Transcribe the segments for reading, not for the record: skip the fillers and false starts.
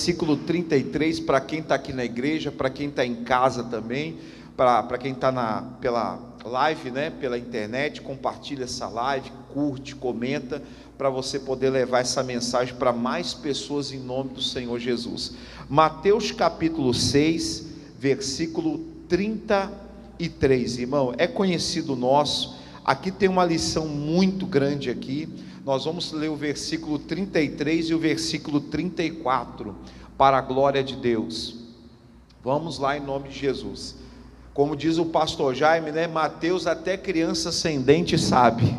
versículo 33, para quem está aqui na igreja, para quem está em casa também, para quem está pela live, né, pela internet, compartilha essa live, curte, comenta, para você poder levar essa mensagem para mais pessoas em nome do Senhor Jesus. Mateus capítulo 6, versículo 33, irmão, é conhecido nosso, aqui tem uma lição muito grande aqui. Nós vamos ler o versículo 33 e o versículo 34, para a glória de Deus. Vamos lá em nome de Jesus. Como diz o pastor Jaime, né? Mateus, até criança sem dente sabe.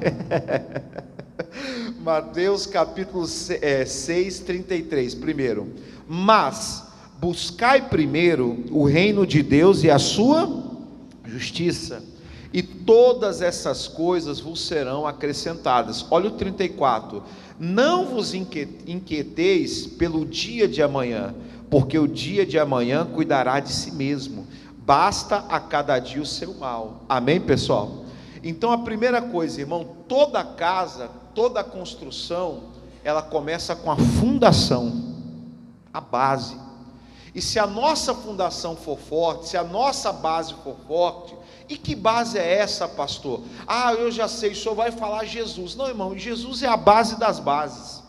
Mateus capítulo 6, 33, primeiro. Mas buscai primeiro o reino de Deus e a sua justiça, e todas essas coisas vos serão acrescentadas. Olha o 34, não vos inquieteis pelo dia de amanhã, porque o dia de amanhã cuidará de si mesmo, basta a cada dia o seu mal. Amém, pessoal? Então a primeira coisa, irmão, toda casa, toda construção, ela começa com a fundação, a base. E se a nossa fundação for forte, se a nossa base for forte, e que base é essa, pastor? Ah, eu já sei, o senhor vai falar Jesus. Não, irmão, Jesus é a base das bases.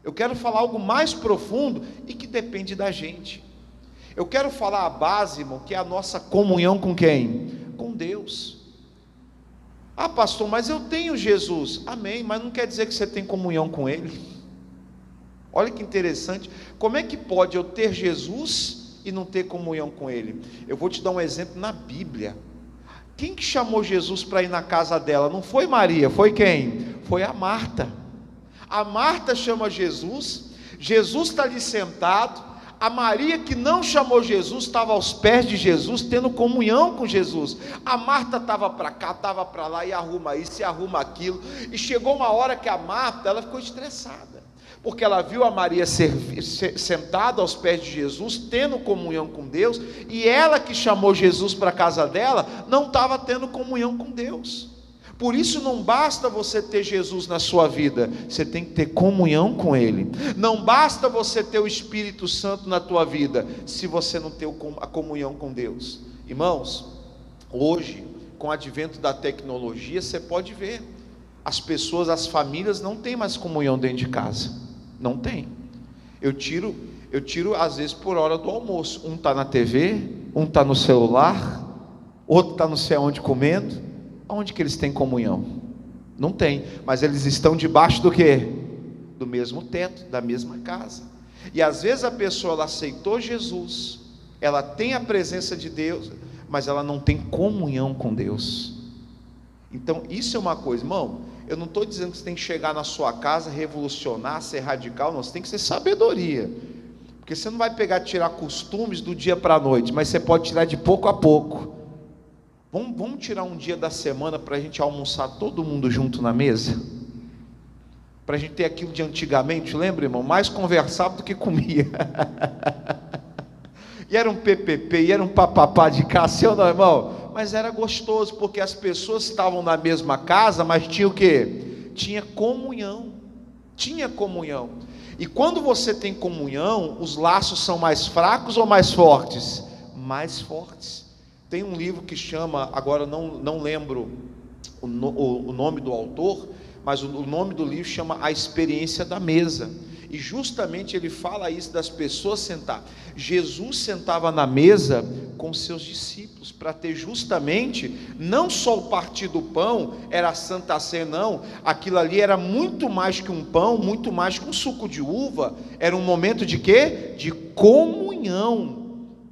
Eu quero falar algo mais profundo e que depende da gente. Eu quero falar a base, irmão, que é a nossa comunhão com quem? Com Deus. Ah, pastor, mas eu tenho Jesus. Amém, mas não quer dizer que você tem comunhão com Ele. Olha que interessante, como é que pode eu ter Jesus e não ter comunhão com Ele? Eu vou te dar um exemplo na Bíblia. Quem que chamou Jesus para ir na casa dela? Não foi Maria, foi quem? Foi a Marta. A Marta chama Jesus, Jesus está ali sentado, a Maria que não chamou Jesus, estava aos pés de Jesus, tendo comunhão com Jesus. A Marta estava para cá, estava para lá, e arruma isso, e arruma aquilo, e chegou uma hora que a Marta, ela ficou estressada, porque ela viu a Maria sentada aos pés de Jesus, tendo comunhão com Deus, e ela que chamou Jesus para a casa dela, não estava tendo comunhão com Deus. Por isso não basta você ter Jesus na sua vida, você tem que ter comunhão com Ele. Não basta você ter o Espírito Santo na tua vida, se você não ter a comunhão com Deus. Irmãos, hoje, com o advento da tecnologia, você pode ver, as pessoas, as famílias não têm mais comunhão dentro de casa. Não tem. Eu tiro às vezes por hora do almoço. Um está na TV, um está no celular, outro está não sei aonde comendo. Aonde que eles têm comunhão? Não tem. Mas eles estão debaixo do quê? Do mesmo teto, da mesma casa. E às vezes a pessoa, ela aceitou Jesus, ela tem a presença de Deus, mas ela não tem comunhão com Deus. Então isso é uma coisa, irmão. Eu não estou dizendo que você tem que chegar na sua casa, revolucionar, ser radical, não, você tem que ser sabedoria, porque você não vai tirar costumes do dia para a noite, mas você pode tirar de pouco a pouco. Vamos tirar um dia da semana para a gente almoçar todo mundo junto na mesa, para a gente ter aquilo de antigamente, lembra, irmão? Mais conversava do que comia, e era um PPP, e era um papapá de cá, sim ou não, irmão? Mas era gostoso, porque as pessoas estavam na mesma casa, mas tinha o quê? Tinha comunhão, e quando você tem comunhão, os laços são mais fracos ou mais fortes? Mais fortes. Tem um livro que chama, agora não lembro o nome do autor, mas o nome do livro chama A Experiência da Mesa, e justamente ele fala isso das pessoas sentar. Jesus sentava na mesa com seus discípulos, para ter justamente, não só o partir do pão, era a Santa Ceia, não, aquilo ali era muito mais que um pão, muito mais que um suco de uva, era um momento de quê? De comunhão,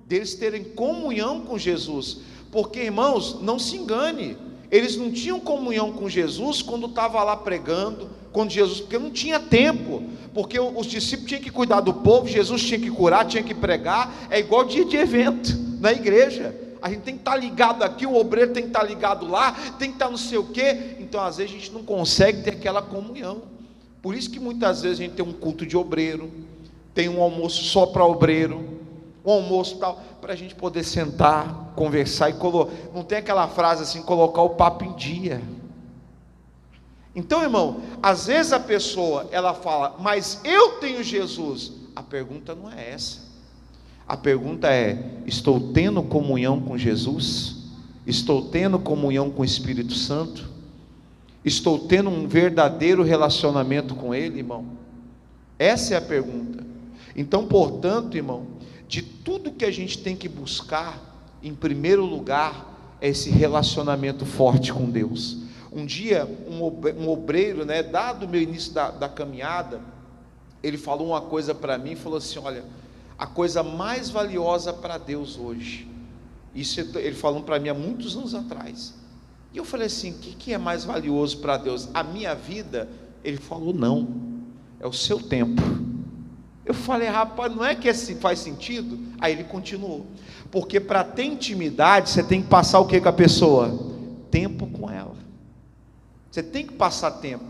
deles terem comunhão com Jesus, porque, irmãos, não se engane, eles não tinham comunhão com Jesus quando estava lá pregando, porque não tinha tempo, porque os discípulos tinham que cuidar do povo, Jesus tinha que curar, tinha que pregar, é igual dia de evento na igreja, a gente tem que estar ligado aqui, o obreiro tem que estar ligado lá, tem que estar não sei o quê, então às vezes a gente não consegue ter aquela comunhão, por isso que muitas vezes a gente tem um culto de obreiro, tem um almoço só para obreiro, um almoço tal, para a gente poder sentar, conversar e não tem aquela frase assim, colocar o papo em dia. Então, irmão, às vezes a pessoa, ela fala, mas eu tenho Jesus. A pergunta não é essa. A pergunta é: estou tendo comunhão com Jesus? Estou tendo comunhão com o Espírito Santo? Estou tendo um verdadeiro relacionamento com Ele, irmão? Essa é a pergunta. Então, portanto, irmão, de tudo que a gente tem que buscar, em primeiro lugar, é esse relacionamento forte com Deus. Um dia, um obreiro, dado o meu início da caminhada, ele falou uma coisa para mim, falou assim: olha, a coisa mais valiosa para Deus hoje, isso ele falou para mim há muitos anos atrás, e eu falei assim: o que é mais valioso para Deus? A minha vida? Ele falou: não, é o seu tempo. Eu falei: rapaz, não é que assim faz sentido? Aí ele continuou: porque para ter intimidade, você tem que passar o que com a pessoa? Tempo com ela. Você tem que passar tempo,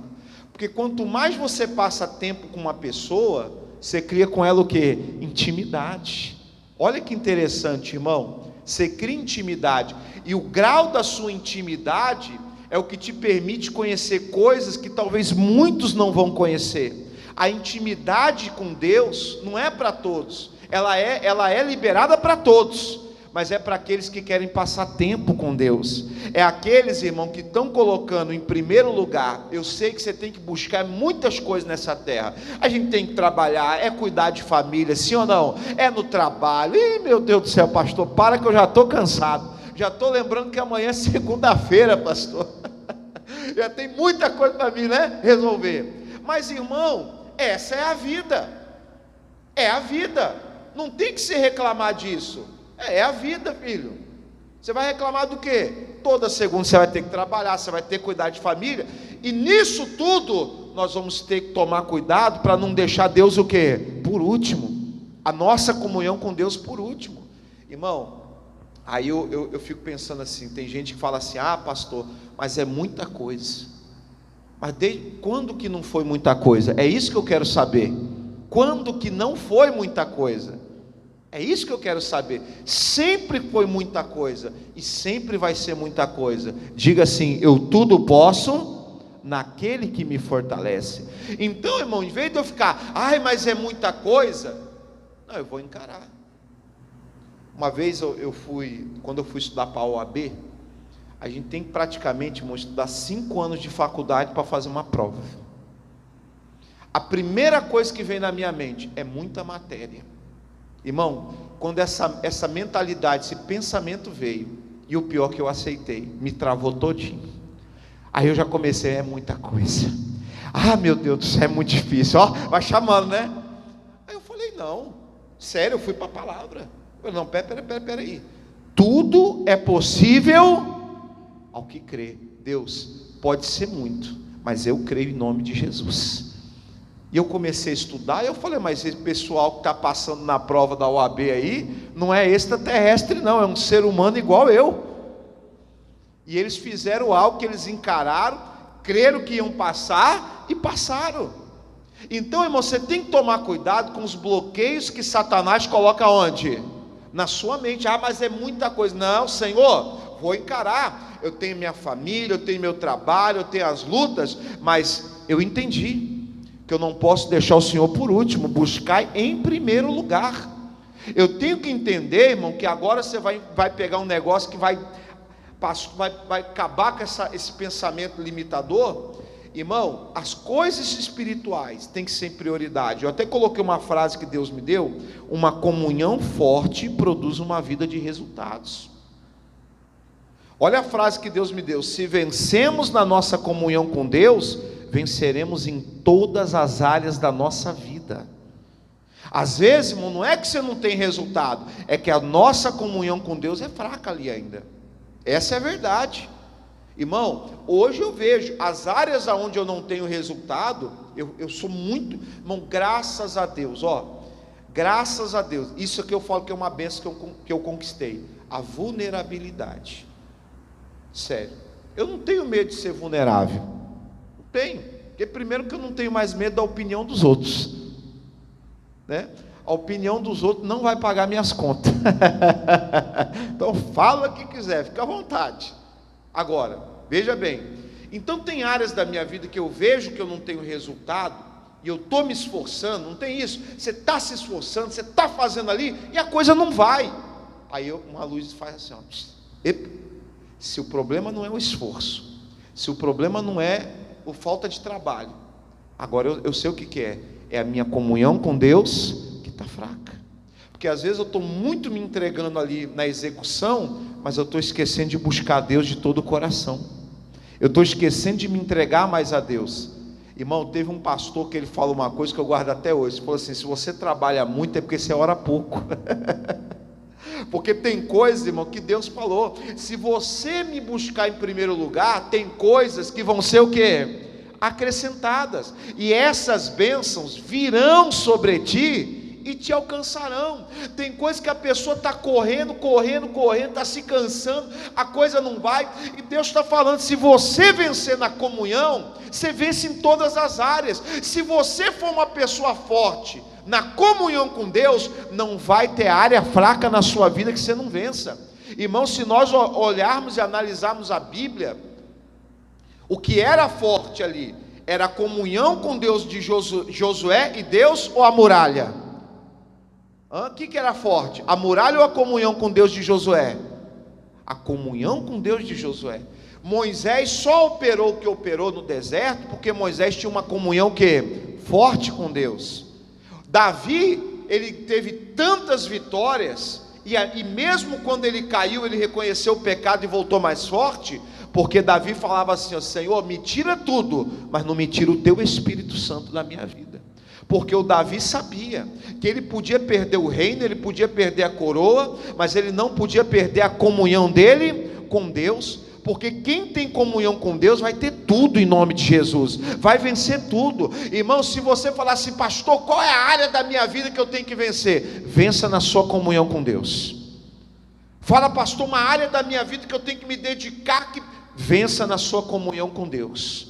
porque quanto mais você passa tempo com uma pessoa, você cria com ela o que? Intimidade. Olha que interessante, irmão. Você cria intimidade, e o grau da sua intimidade é o que te permite conhecer coisas que talvez muitos não vão conhecer. A intimidade com Deus não é para todos, ela é liberada para todos, mas é para aqueles que querem passar tempo com Deus. É aqueles, irmão, que estão colocando em primeiro lugar. Eu sei que você tem que buscar muitas coisas nessa terra. A gente tem que trabalhar, é cuidar de família, sim ou não? É no trabalho. Ih, meu Deus do céu, pastor, para que eu já estou cansado. Já estou lembrando que amanhã é segunda-feira, pastor. Já tem muita coisa para mim, resolver. Mas, irmão, essa é a vida. É a vida. Não tem que se reclamar disso. É a vida, filho. Você vai reclamar do quê? Toda segunda você vai ter que trabalhar, você vai ter que cuidar de família, e nisso tudo nós vamos ter que tomar cuidado para não deixar Deus o quê? Por último. A nossa comunhão com Deus por último. Irmão, aí eu fico pensando assim, tem gente que fala assim: ah, pastor, mas é muita coisa. Mas desde quando que não foi muita coisa? É isso que eu quero saber. Quando que não foi muita coisa? É isso que eu quero saber. Sempre foi muita coisa, e sempre vai ser muita coisa. Diga assim: eu tudo posso naquele que me fortalece. Então, irmão, em vez de eu ficar: ai, mas é muita coisa, não, eu vou encarar. Uma vez quando eu fui estudar para a OAB, a gente tem que praticamente, irmão, estudar 5 anos de faculdade para fazer uma prova. A primeira coisa que vem na minha mente é muita matéria. Irmão, quando essa mentalidade, esse pensamento veio, e o pior que eu aceitei, me travou todinho. Aí eu já comecei: é muita coisa. Ah, meu Deus do céu, é muito difícil. Ó, vai chamando, Aí eu falei: não, sério, eu fui para a palavra. Eu falei: não, pera aí. Tudo é possível ao que crê. Deus, pode ser muito, mas eu creio em nome de Jesus. E eu comecei a estudar, e eu falei: mas esse pessoal que está passando na prova da OAB aí, não é extraterrestre não, é um ser humano igual eu. E eles fizeram algo que eles encararam, creram que iam passar, e passaram. Então, irmão, você tem que tomar cuidado com os bloqueios que Satanás coloca onde? Na sua mente. Ah, mas é muita coisa. Não, Senhor, vou encarar. Eu tenho minha família, eu tenho meu trabalho, eu tenho as lutas, mas eu entendi que eu não posso deixar o Senhor por último, buscar em primeiro lugar. Eu tenho que entender, irmão, que agora você vai pegar um negócio que vai acabar com esse pensamento limitador. Irmão, as coisas espirituais têm que ser em prioridade. Eu até coloquei uma frase que Deus me deu: uma comunhão forte produz uma vida de resultados. Olha a frase que Deus me deu: se vencemos na nossa comunhão com Deus, venceremos em todas as áreas da nossa vida. Às vezes, irmão, não é que você não tem resultado, é que a nossa comunhão com Deus é fraca ali ainda. Essa é a verdade. Irmão, hoje eu vejo as áreas onde eu não tenho resultado, eu sou muito, irmão, graças a Deus, graças a Deus, isso que eu falo que é uma bênção que eu conquistei, a vulnerabilidade. Sério, eu não tenho medo de ser vulnerável. Tenho, porque primeiro que eu não tenho mais medo da opinião dos outros, A opinião dos outros não vai pagar minhas contas. Então fala o que quiser, fica à vontade. Agora, veja bem, então tem áreas da minha vida que eu vejo que eu não tenho resultado, e eu estou me esforçando, não tem isso? Você está se esforçando, você está fazendo ali, e a coisa não vai. Aí uma luz faz assim, ó, se o problema não é o esforço, se o problema não é a falta de trabalho, agora eu sei o que é a minha comunhão com Deus que está fraca. Porque às vezes eu estou muito me entregando ali na execução, mas eu estou esquecendo de buscar Deus de todo o coração, eu estou esquecendo de me entregar mais a Deus. Irmão, teve um pastor que ele falou uma coisa que eu guardo até hoje. Ele falou assim: se você trabalha muito é porque você ora pouco. Porque tem coisas, irmão, que Deus falou: se você me buscar em primeiro lugar, tem coisas que vão ser o quê? Acrescentadas, e essas bênçãos virão sobre ti e te alcançarão. Tem coisas que a pessoa está correndo, está se cansando, a coisa não vai, e Deus está falando: se você vencer na comunhão, você vence em todas as áreas. Se você for uma pessoa forte na comunhão com Deus, não vai ter área fraca na sua vida que você não vença. Irmão, se nós olharmos e analisarmos a Bíblia, o que era forte ali, era a comunhão com Deus de Josué e Deus, ou a muralha? O que era forte? A muralha ou a comunhão com Deus de Josué? A comunhão com Deus de Josué. Moisés só operou o que operou no deserto, porque Moisés tinha uma comunhão forte com Deus. Davi, ele teve tantas vitórias, e mesmo quando ele caiu, ele reconheceu o pecado e voltou mais forte, porque Davi falava assim: Senhor, me tira tudo, mas não me tira o teu Espírito Santo da minha vida. Porque o Davi sabia que ele podia perder o reino, ele podia perder a coroa, mas ele não podia perder a comunhão dele com Deus. Porque quem tem comunhão com Deus vai ter tudo em nome de Jesus, vai vencer tudo. Irmão, se você falar assim: pastor, qual é a área da minha vida que eu tenho que vencer? Vença na sua comunhão com Deus. Fala: pastor, uma área da minha vida que eu tenho que me dedicar, vença na sua comunhão com Deus.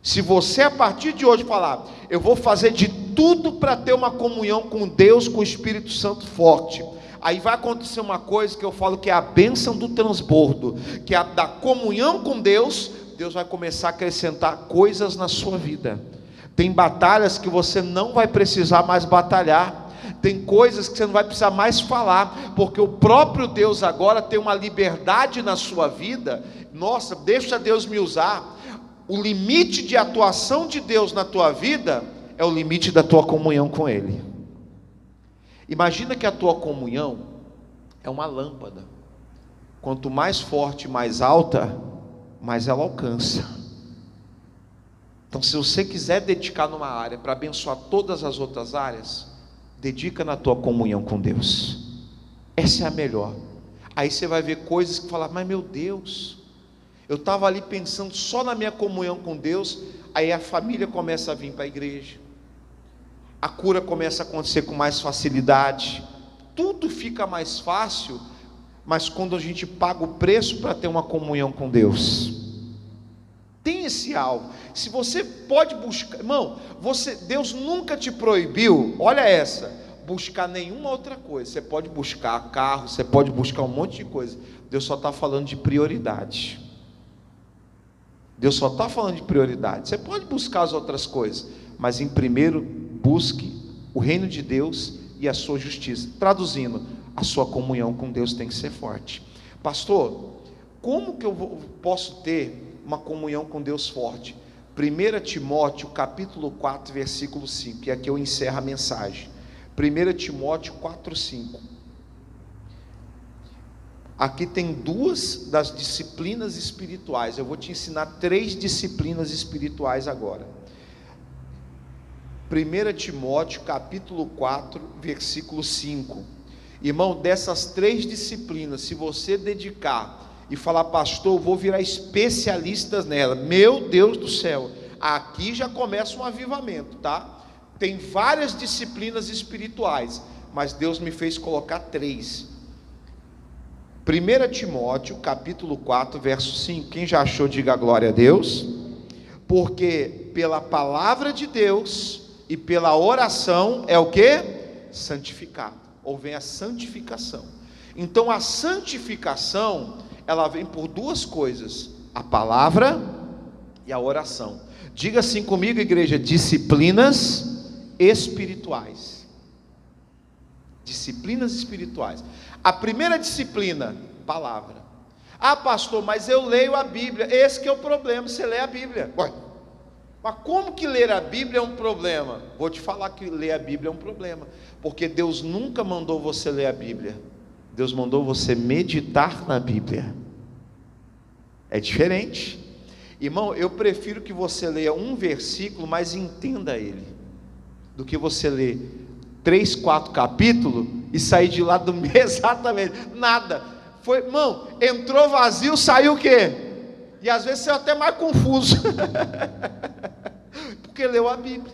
Se você a partir de hoje falar: eu vou fazer de tudo para ter uma comunhão com Deus, com o Espírito Santo forte, aí vai acontecer uma coisa que eu falo que é a bênção do transbordo, que é a da comunhão com Deus. Deus vai começar a acrescentar coisas na sua vida. Tem batalhas que você não vai precisar mais batalhar, tem coisas que você não vai precisar mais falar, porque o próprio Deus agora tem uma liberdade na sua vida. Nossa, deixa Deus me usar. O limite de atuação de Deus na tua vida é o limite da tua comunhão com Ele. Imagina que a tua comunhão é uma lâmpada. Quanto mais forte, mais alta, mais ela alcança. Então, se você quiser dedicar numa área para abençoar todas as outras áreas, dedica na tua comunhão com Deus. Essa é a melhor. Aí você vai ver coisas que falar: mas meu Deus, eu estava ali pensando só na minha comunhão com Deus. Aí a família começa a vir para a igreja, a cura começa a acontecer com mais facilidade, tudo fica mais fácil. Mas quando a gente paga o preço para ter uma comunhão com Deus, tem esse alvo. Se você pode buscar, irmão, Deus nunca te proibiu, olha essa, buscar nenhuma outra coisa. Você pode buscar carro, você pode buscar um monte de coisa. Deus só está falando de prioridade. Deus só está falando de prioridade. Você pode buscar as outras coisas, mas em primeiro, busque o reino de Deus e a sua justiça. Traduzindo, a sua comunhão com Deus tem que ser forte. Pastor, como que eu posso ter uma comunhão com Deus forte? 1 Timóteo capítulo 4 versículo 5, e aqui eu encerro a mensagem. 1 Timóteo 4, 5. Aqui tem duas das disciplinas espirituais. Eu vou te ensinar 3 disciplinas espirituais agora. 1 Timóteo capítulo 4 versículo 5. Irmão, dessas 3 disciplinas, se você dedicar e falar: pastor, eu vou virar especialista nela, meu Deus do céu, aqui já começa um avivamento, tá? Tem várias disciplinas espirituais, mas Deus me fez colocar 3. 1 Timóteo capítulo 4 verso 5, quem já achou, diga glória a Deus. Porque pela palavra de Deus e pela oração é o que? Santificado, ou vem a santificação. Então a santificação, ela vem por 2 coisas: a palavra e a oração. Diga assim comigo, igreja: disciplinas espirituais. Disciplinas espirituais. A primeira disciplina, palavra. Ah, pastor, mas eu leio a Bíblia. Esse que é o problema, você lê a Bíblia. Ué, mas como que ler a Bíblia é um problema? Vou te falar que ler a Bíblia é um problema, porque Deus nunca mandou você ler a Bíblia. Deus mandou você meditar na Bíblia. É diferente. Irmão, eu prefiro que você leia um versículo, mas entenda ele, do que você ler 3, 4 capítulos e sair de lá do meio exatamente nada. Foi, irmão, entrou vazio, saiu o quê? E às vezes você é até mais confuso porque leu a Bíblia.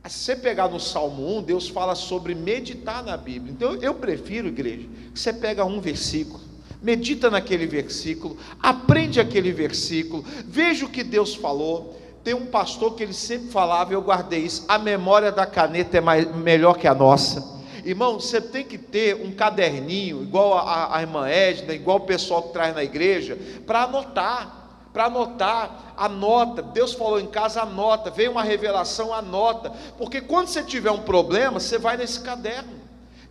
Se você pegar no Salmo 1, Deus fala sobre meditar na Bíblia. Então eu prefiro, igreja, que você pega um versículo, medita naquele versículo, aprende aquele versículo, veja o que Deus falou. Tem um pastor que ele sempre falava, e eu guardei isso: a memória da caneta é melhor que a nossa. Irmão, você tem que ter um caderninho, igual a irmã Edna, igual o pessoal que traz na igreja, para anotar, anota. Deus falou em casa, anota. Veio uma revelação, anota, porque quando você tiver um problema, você vai nesse caderno.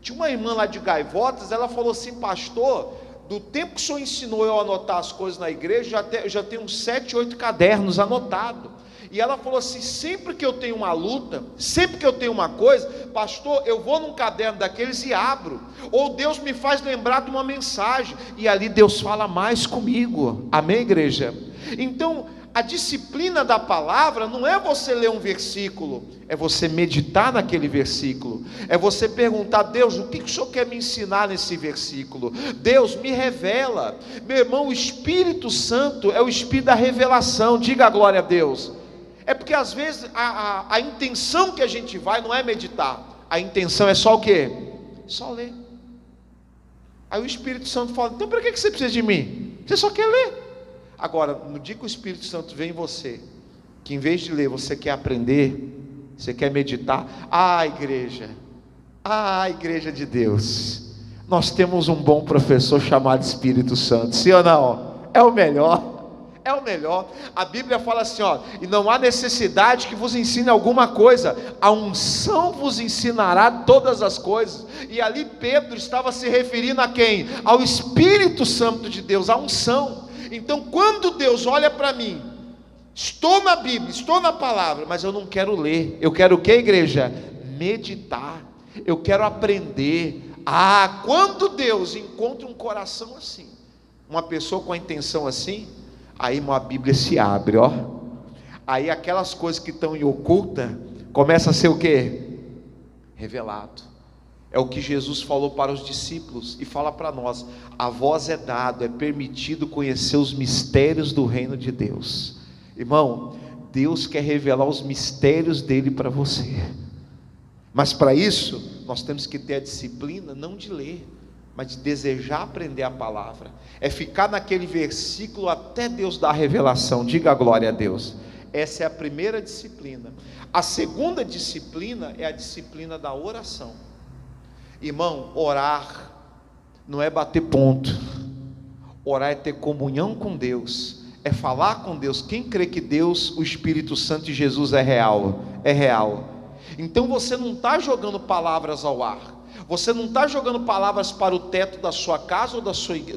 Tinha uma irmã lá de Gaivotas, ela falou assim: pastor, do tempo que o senhor ensinou eu a anotar as coisas na igreja, eu já tenho uns 7, 8 cadernos anotados. E ela falou assim: sempre que eu tenho uma luta, sempre que eu tenho uma coisa, pastor, eu vou num caderno daqueles e abro, ou Deus me faz lembrar de uma mensagem, e ali Deus fala mais comigo. Amém, igreja? Então, a disciplina da palavra não é você ler um versículo, é você meditar naquele versículo, é você perguntar: Deus, o que o Senhor quer me ensinar nesse versículo? Deus, me revela. Meu irmão, o Espírito Santo é o Espírito da revelação. Diga a glória a Deus. É porque às vezes a intenção que a gente vai não é meditar, a intenção é só o quê? Só ler. Aí o Espírito Santo fala: então para que você precisa de mim? Você só quer ler. Agora, no dia que o Espírito Santo vem em você, que em vez de ler você quer aprender, você quer meditar, igreja de Deus, nós temos um bom professor chamado Espírito Santo, sim ou não? É o melhor. É o melhor. A Bíblia fala assim, e não há necessidade que vos ensine alguma coisa, a unção vos ensinará todas as coisas. E ali Pedro estava se referindo a quem? Ao Espírito Santo de Deus, a unção. Então quando Deus olha para mim, estou na Bíblia, estou na palavra, mas eu não quero ler, eu quero o que, igreja? Meditar, eu quero aprender. Quando Deus encontra um coração assim, uma pessoa com a intenção assim, aí uma Bíblia se abre, aí aquelas coisas que estão em oculta, começa a ser o quê? Revelado. É o que Jesus falou para os discípulos, e fala para nós: a vós é dado, é permitido conhecer os mistérios do reino de Deus. Irmão, Deus quer revelar os mistérios dele para você, mas para isso, nós temos que ter a disciplina, não de ler, mas de desejar aprender a palavra, é ficar naquele versículo até Deus dar a revelação. Diga a glória a Deus. Essa é a primeira disciplina. A segunda disciplina é a disciplina da oração. Irmão, orar não é bater ponto, orar é ter comunhão com Deus, é falar com Deus. Quem crê que Deus, o Espírito Santo e Jesus é real? É real. Então você não está jogando palavras ao ar, você não está jogando palavras para o teto da sua casa ou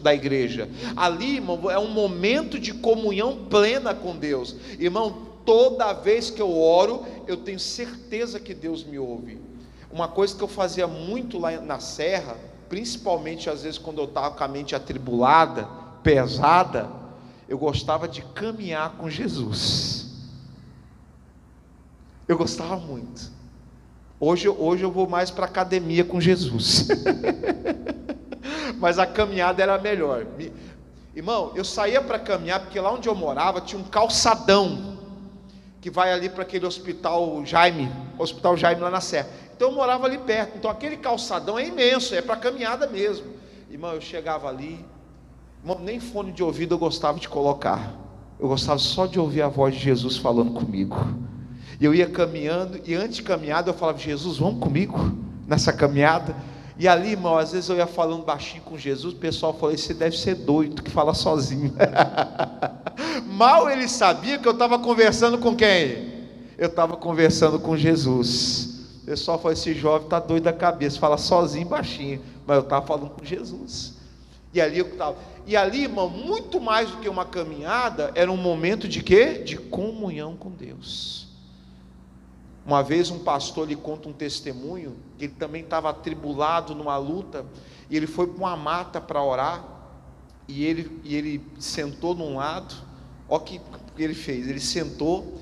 da igreja. Ali, irmão, é um momento de comunhão plena com Deus. Irmão, toda vez que eu oro, eu tenho certeza que Deus me ouve. Uma coisa que eu fazia muito lá na serra, principalmente às vezes quando eu estava com a mente atribulada, pesada, eu gostava de caminhar com Jesus. Eu gostava muito. Hoje eu vou mais para a academia com Jesus. Mas a caminhada era melhor. Irmão, eu saía para caminhar, porque lá onde eu morava tinha um calçadão que vai ali para aquele hospital Jaime lá na serra. Então eu morava ali perto. Então aquele calçadão é imenso, é para caminhada mesmo. Irmão, eu chegava ali, irmão, nem fone de ouvido eu gostava de colocar. Eu gostava só de ouvir a voz de Jesus falando comigo. E eu ia caminhando, e antes de caminhada eu falava: Jesus, vamos comigo nessa caminhada? E ali, irmão, às vezes eu ia falando baixinho com Jesus, o pessoal falou: você deve ser doido, que fala sozinho. Mal ele sabia que eu estava conversando com quem? Eu estava conversando com Jesus. O pessoal falou: esse jovem está doido da cabeça, fala sozinho, baixinho. Mas eu estava falando com Jesus. E ali eu estava. E ali, irmão, muito mais do que uma caminhada, era um momento de quê? De comunhão com Deus. Uma vez um pastor lhe conta um testemunho, que ele também estava atribulado numa luta, e ele foi para uma mata para orar, e ele sentou num lado. Olha o que ele fez, ele sentou,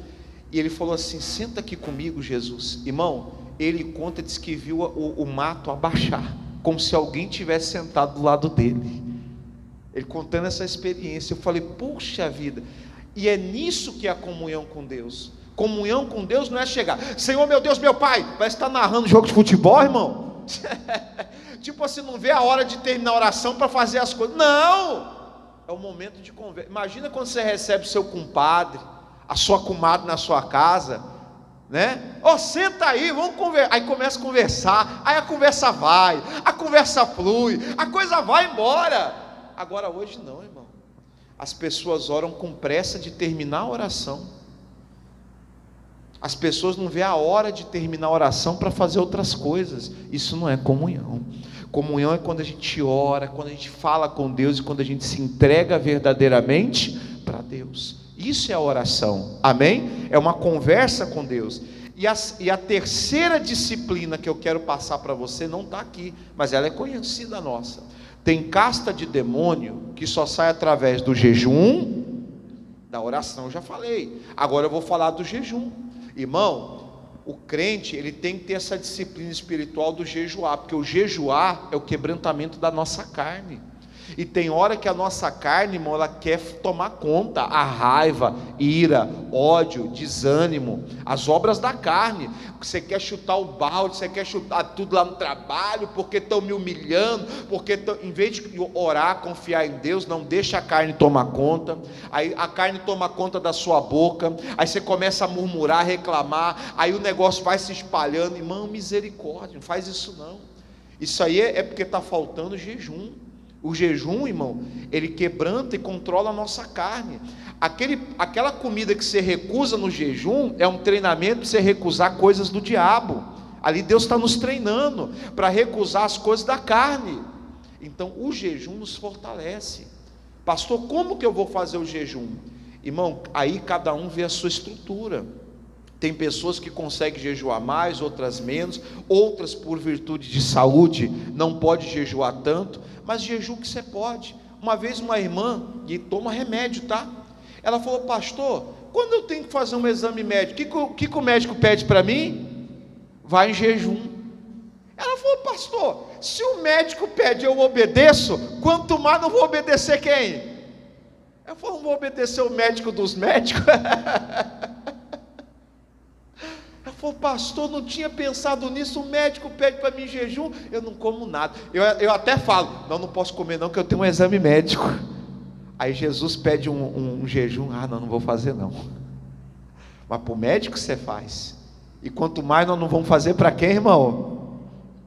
e ele falou assim: senta aqui comigo, Jesus. Irmão, ele conta, diz que viu o mato abaixar, como se alguém tivesse sentado do lado dele. Ele contando essa experiência, eu falei: puxa vida. E é nisso que é a comunhão com Deus. Comunhão com Deus não é chegar: Senhor meu Deus, meu Pai, parece que está narrando jogo de futebol, irmão. Tipo assim, não vê a hora de terminar a oração para fazer as coisas. Não, é o momento de conversa. Imagina quando você recebe o seu compadre, a sua comadre na sua casa, né? Ó, senta aí, vamos conversar. Aí começa a conversar, aí a conversa vai, a conversa flui, a coisa vai embora. Agora hoje não, irmão. As pessoas oram com pressa de terminar a oração. As pessoas não vê a hora de terminar a oração para fazer outras coisas. Isso não é comunhão. Comunhão é quando a gente ora, quando a gente fala com Deus e quando a gente se entrega verdadeiramente para Deus. Isso é a oração, amém? É uma conversa com Deus. E a terceira disciplina que eu quero passar para você não está aqui, mas ela é conhecida nossa. Tem casta de demônio que só sai através do jejum, da oração, eu já falei. Agora eu vou falar do jejum. Irmão, o crente, ele tem que ter essa disciplina espiritual do jejuar, porque o jejuar é o quebrantamento da nossa carne. E tem hora que a nossa carne, irmão, ela quer tomar conta. A raiva, ira, ódio, desânimo, as obras da carne. Você quer chutar o balde, você quer chutar tudo lá no trabalho, porque estão me humilhando, em vez de orar, confiar em Deus, não deixa a carne tomar conta. Aí a carne toma conta da sua boca, aí você começa a murmurar, reclamar, aí o negócio vai se espalhando. Irmão, misericórdia, não faz isso não. Isso aí é porque está faltando jejum. O jejum, irmão, ele quebranta e controla a nossa carne. Aquela comida que você recusa no jejum é um treinamento para você recusar coisas do diabo. Ali Deus está nos treinando para recusar as coisas da carne. Então o jejum nos fortalece. Pastor, como que eu vou fazer o jejum? Irmão, aí cada um vê a sua estrutura. Tem pessoas que conseguem jejuar mais, outras menos, outras por virtude de saúde não pode jejuar tanto, mas jejum que você pode. Uma vez uma irmã, e toma remédio, tá? Ela falou: pastor, quando eu tenho que fazer um exame médico, o que o médico pede para mim? Vai em jejum. Ela falou: pastor, se o médico pede eu obedeço, quanto mais não vou obedecer quem? Ela falou: não vou obedecer o médico dos médicos. Falou: pastor, não tinha pensado nisso, o médico pede para mim jejum, eu não como nada. Eu até falo: não posso comer não, que eu tenho um exame médico. Aí Jesus pede um jejum: não vou fazer não. Mas para o médico você faz. E quanto mais nós não vamos fazer para quem, irmão?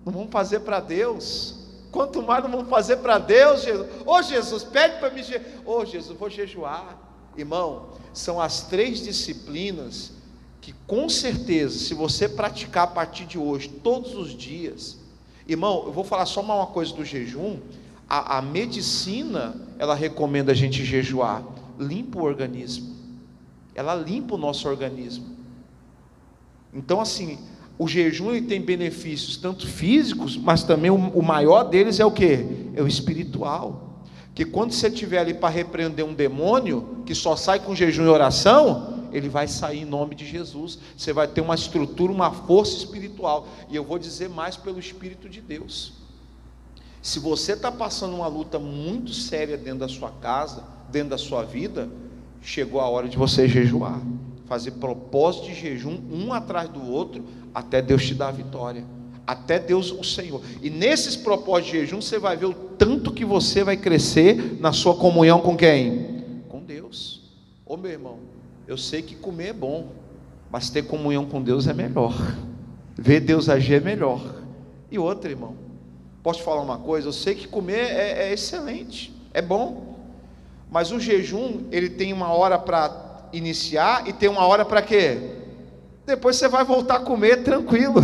Não vamos fazer para Deus. Quanto mais não vamos fazer para Deus, Jesus. Ô Jesus, pede para mim jejuar. Ô Jesus, vou jejuar. Irmão, são as 3 disciplinas que com certeza, se você praticar a partir de hoje, todos os dias, irmão, eu vou falar só uma coisa do jejum. A medicina, ela recomenda a gente jejuar, limpa o organismo, ela limpa o nosso organismo. Então assim, o jejum ele tem benefícios tanto físicos, mas também o maior deles é o que? É o espiritual. Que quando você estiver ali para repreender um demônio, que só sai com jejum e oração, ele vai sair em nome de Jesus. Você vai ter uma estrutura, uma força espiritual. E eu vou dizer mais pelo Espírito de Deus. Se você está passando uma luta muito séria dentro da sua casa, dentro da sua vida, chegou a hora de você jejuar, fazer propósito de jejum, um atrás do outro, até Deus te dar a vitória, até Deus, o Senhor. E nesses propósitos de jejum, você vai ver o tanto que você vai crescer na sua comunhão com quem? Com Deus. Ô meu irmão, eu sei que comer é bom, mas ter comunhão com Deus é melhor. Ver Deus agir é melhor. E outra, irmão, Posso te falar uma coisa? Eu sei que comer é excelente, é bom, mas o jejum, ele tem uma hora para iniciar e tem uma hora para quê? Depois você vai voltar a comer tranquilo.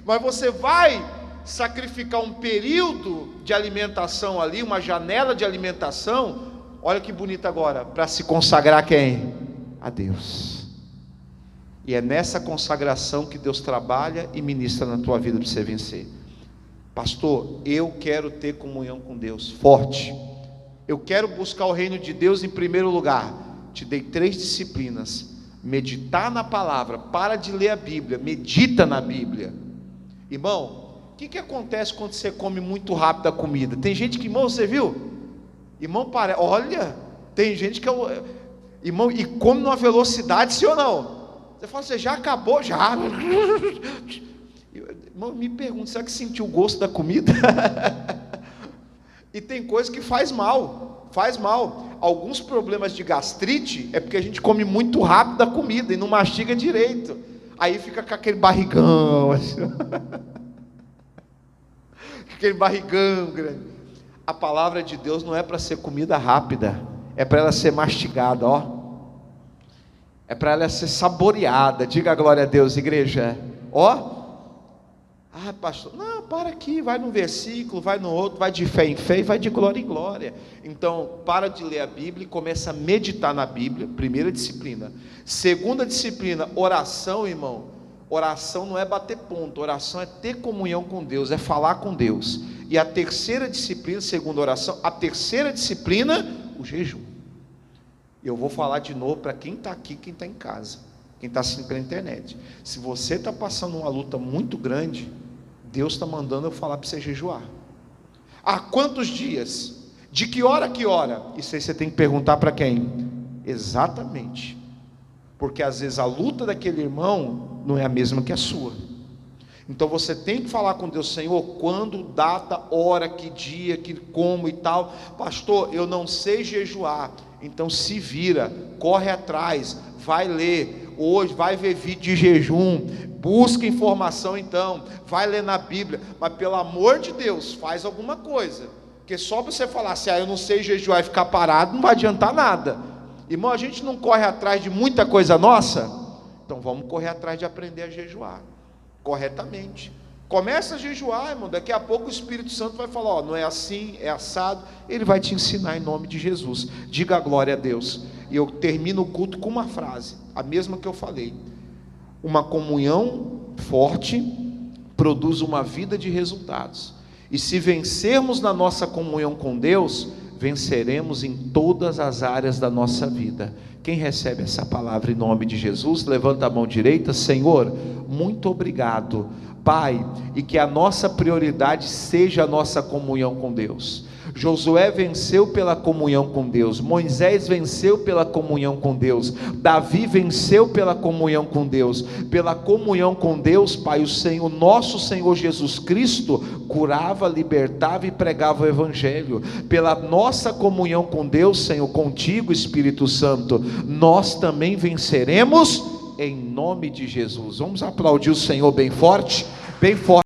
Mas você vai sacrificar um período de alimentação ali, uma janela de alimentação, olha que bonito agora, para se consagrar a quem? A Deus. E é nessa consagração que Deus trabalha e ministra na tua vida para você vencer. Pastor, eu quero ter comunhão com Deus, forte. Eu quero buscar o reino de Deus em primeiro lugar. Te dei 3 disciplinas: meditar na palavra, para de ler a Bíblia, medita na Bíblia. Irmão, o que acontece quando você come muito rápido a comida? Tem gente que, irmão, você viu? Irmão, olha, tem gente que, irmão, e come numa velocidade, sim ou não? Você fala, você já acabou, já. Irmão, me pergunta, será que sentiu o gosto da comida? E tem coisa que faz mal, alguns problemas de gastrite, é porque a gente come muito rápido a comida, e não mastiga direito, aí fica com aquele barrigão, assim. Aquele barrigão grande. A palavra de Deus não é para ser comida rápida, é para ela ser mastigada, ó. É para ela ser saboreada. Diga a glória a Deus, igreja. Ó. Ah, pastor, não, para aqui, vai num versículo, vai no outro, vai de fé em fé e vai de glória em glória. Então, para de ler a Bíblia e começa a meditar na Bíblia, primeira disciplina. Segunda disciplina, oração, irmão. Oração não é bater ponto, oração é ter comunhão com Deus, é falar com Deus. E a terceira disciplina, segunda oração, a terceira disciplina, o jejum. Eu vou falar de novo para quem está aqui, quem está em casa, quem está assistindo pela internet. Se você está passando uma luta muito grande, Deus está mandando eu falar para você jejuar. Há quantos dias? De que hora a que hora? Isso aí você tem que perguntar para quem? Exatamente. Porque às vezes a luta daquele irmão não é a mesma que a sua. Então você tem que falar com Deus, Senhor, quando, data, hora, que dia, que como e tal. Pastor, eu não sei jejuar. Então se vira, corre atrás, vai ler, hoje vai ver vídeo de jejum, busca informação então, vai ler na Bíblia, mas pelo amor de Deus, faz alguma coisa, porque só você falar assim, eu não sei jejuar e ficar parado, não vai adiantar nada. Irmão, a gente não corre atrás de muita coisa nossa, então vamos correr atrás de aprender a jejuar, corretamente. Começa a jejuar, irmão, daqui a pouco o Espírito Santo vai falar, ó, não é assim, é assado, ele vai te ensinar em nome de Jesus. Diga a glória a Deus. E eu termino o culto com uma frase, a mesma que eu falei: uma comunhão forte produz uma vida de resultados, e se vencermos na nossa comunhão com Deus, venceremos em todas as áreas da nossa vida. Quem recebe essa palavra em nome de Jesus, levanta a mão direita. Senhor, muito obrigado, Pai, e que a nossa prioridade seja a nossa comunhão com Deus. Josué venceu pela comunhão com Deus, Moisés venceu pela comunhão com Deus, Davi venceu pela comunhão com Deus. Pela comunhão com Deus, Pai, o Senhor, nosso Senhor Jesus Cristo, curava, libertava e pregava o Evangelho. Pela nossa comunhão com Deus, Senhor, contigo, Espírito Santo, nós também venceremos em nome de Jesus. Vamos aplaudir o Senhor bem forte, bem forte.